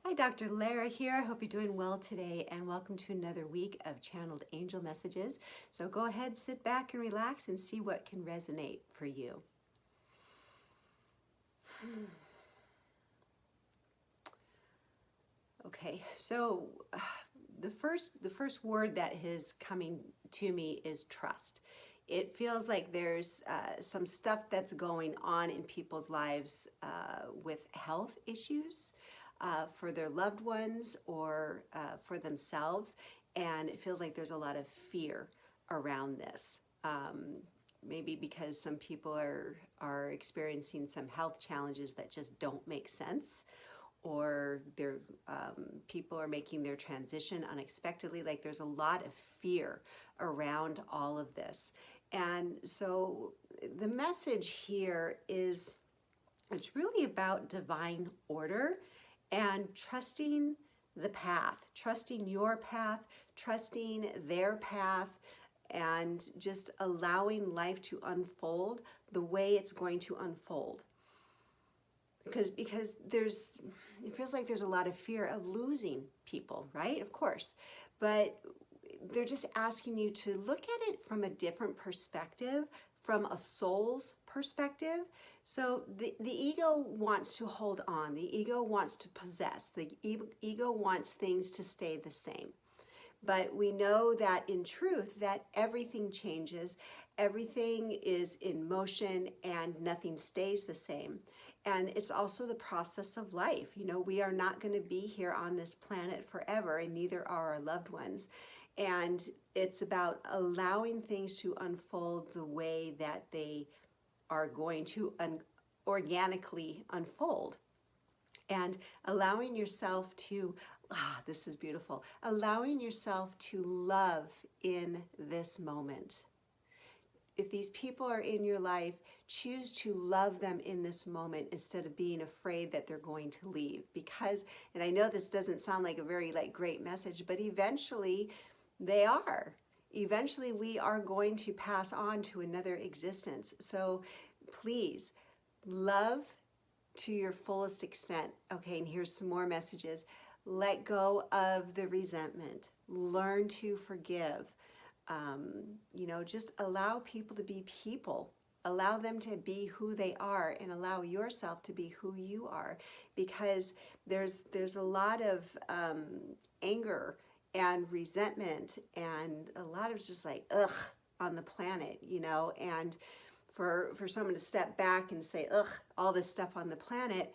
Hi, Dr. Lara here. I hope you're doing well today, and welcome to another week of Channeled Angel Messages. So go ahead, sit back and relax and see what can resonate for you. Okay, so the first word that is coming to me is trust. It feels like there's some stuff that's going on in people's lives with health issues for their loved ones or for themselves, and it feels like there's a lot of fear around this. Maybe because some people are experiencing some health challenges that just don't make sense, or people are making their transition unexpectedly. Like there's a lot of fear around all of this. And so the message here is it's really about divine order and trusting the path, trusting your path, trusting their path, and just allowing life to unfold the way it's going to unfold. Because it feels like there's a lot of fear of losing people, right? Of course. But they're just asking you to look at it from a different perspective, from a soul's perspective. So the ego wants to hold on. The ego wants to possess. The ego wants things to stay the same. But we know that in truth that everything changes, everything is in motion, and nothing stays the same. And it's also the process of life. You know, we are not going to be here on this planet forever, and neither are our loved ones. And it's about allowing things to unfold the way that they are going to organically unfold. And allowing yourself to, this is beautiful, allowing yourself to love in this moment. If these people are in your life, choose to love them in this moment instead of being afraid that they're going to leave. Because, and I know this doesn't sound like a very great message, but eventually they are. Eventually we are going to pass on to another existence. So please love to your fullest extent. Okay, and here's some more messages. Let go of the resentment. Learn to forgive. Just allow people to be people. Allow them to be who they are, and allow yourself to be who you are, because there's a lot of anger and resentment and a lot of just like ugh on the planet, and for someone to step back and say ugh, all this stuff on the planet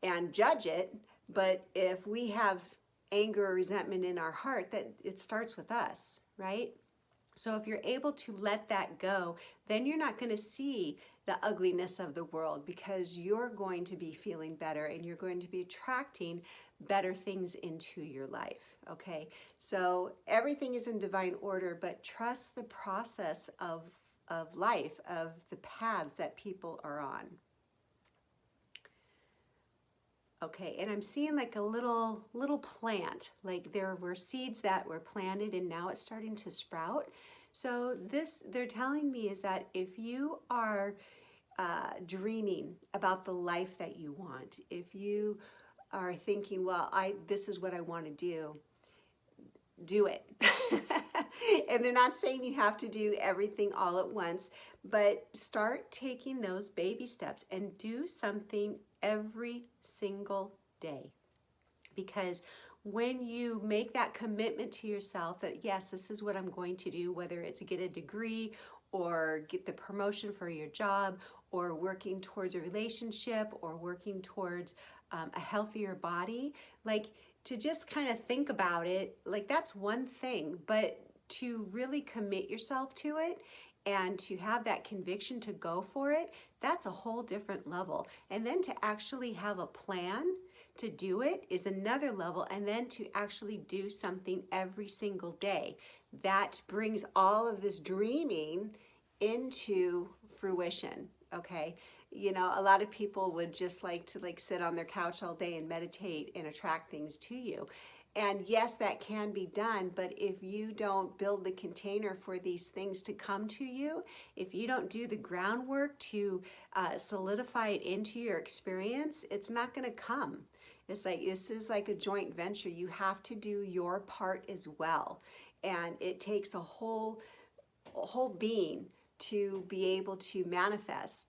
and judge it. But if we have anger or resentment in our heart, that it starts with us, right? So if you're able to let that go, then you're not going to see the ugliness of the world, because you're going to be feeling better and you're going to be attracting better things into your life. Okay, so everything is in divine order, but trust the process of life, of the paths that people are on. Okay, and I'm seeing like a little plant, like there were seeds that were planted and now it's starting to sprout. So this, they're telling me, is that if you are dreaming about the life that you want, if you are thinking, well, this is what I want to do it. And they're not saying you have to do everything all at once, but start taking those baby steps and do something every single day. Because when you make that commitment to yourself that yes, this is what I'm going to do, whether it's get a degree or get the promotion for your job, or working towards a relationship, or working towards a healthier body, like to just kind of think about it, like that's one thing, but to really commit yourself to it and to have that conviction to go for it, that's a whole different level. And then to actually have a plan to do it is another level. And then to actually do something every single day, that brings all of this dreaming into fruition. Okay, a lot of people would just like to sit on their couch all day and meditate and attract things to you. And yes, that can be done, but if you don't build the container for these things to come to you, if you don't do the groundwork to solidify it into your experience, it's not going to come. It's like, this is like a joint venture. You have to do your part as well. And it takes a whole being to be able to manifest.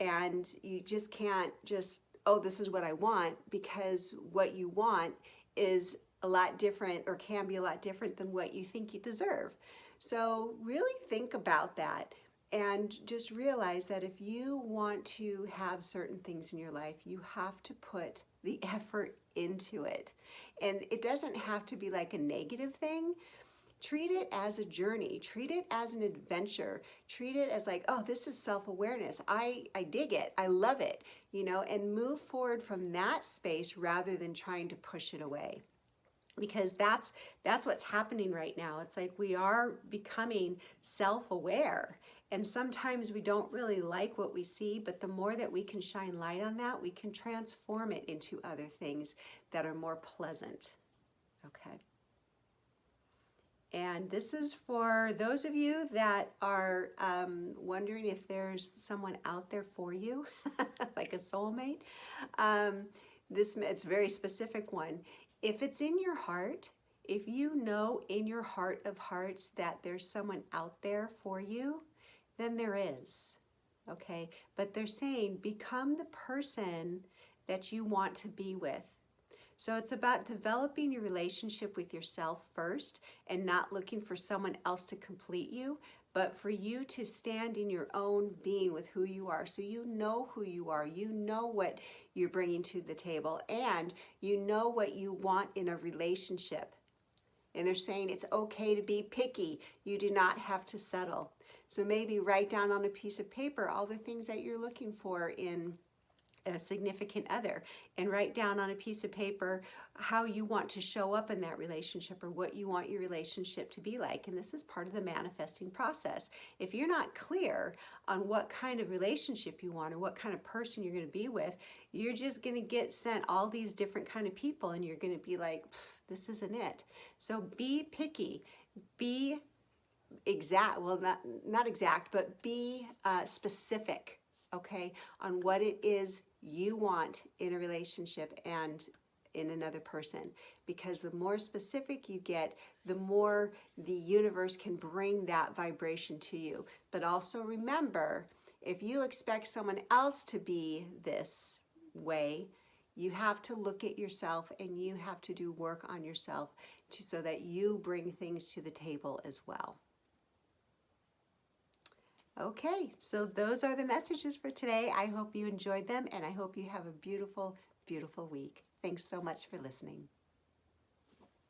And you just can't just, oh, this is what I want, because what you want is a lot different, or can be a lot different than what you think you deserve. So really think about that, and just realize that if you want to have certain things in your life, you have to put the effort into it. And it doesn't have to be like a negative thing. Treat it as a journey. Treat it as an adventure. Treat it as like, oh, this is self-awareness. I dig it. I love it, and move forward from that space rather than trying to push it away. Because that's what's happening right now. It's like we are becoming self-aware, and sometimes we don't really like what we see, but the more that we can shine light on that, we can transform it into other things that are more pleasant. Okay. And this is for those of you that are wondering if there's someone out there for you, like a soulmate. It's a very specific one. If it's in your heart, if you know in your heart of hearts that there's someone out there for you, then there is, okay? But they're saying, become the person that you want to be with. So it's about developing your relationship with yourself first, and not looking for someone else to complete you, but for you to stand in your own being with who you are. So you know who you are, you know what you're bringing to the table, and you know what you want in a relationship. And they're saying it's okay to be picky. You do not have to settle. So maybe write down on a piece of paper all the things that you're looking for in a significant other, and write down on a piece of paper how you want to show up in that relationship, or what you want your relationship to be like. And this is part of the manifesting process. If you're not clear on what kind of relationship you want, or what kind of person you're going to be with, you're just going to get sent all these different kind of people, and you're going to be like, this isn't it. So be picky, be exact, well, not exact, but be specific, okay, on what it is you want in a relationship and in another person. Because the more specific you get, the more the universe can bring that vibration to you. But also remember, if you expect someone else to be this way, you have to look at yourself, and you have to do work on yourself so that you bring things to the table as well. Okay, so those are the messages for today. I hope you enjoyed them, and I hope you have a beautiful, beautiful week. Thanks so much for listening.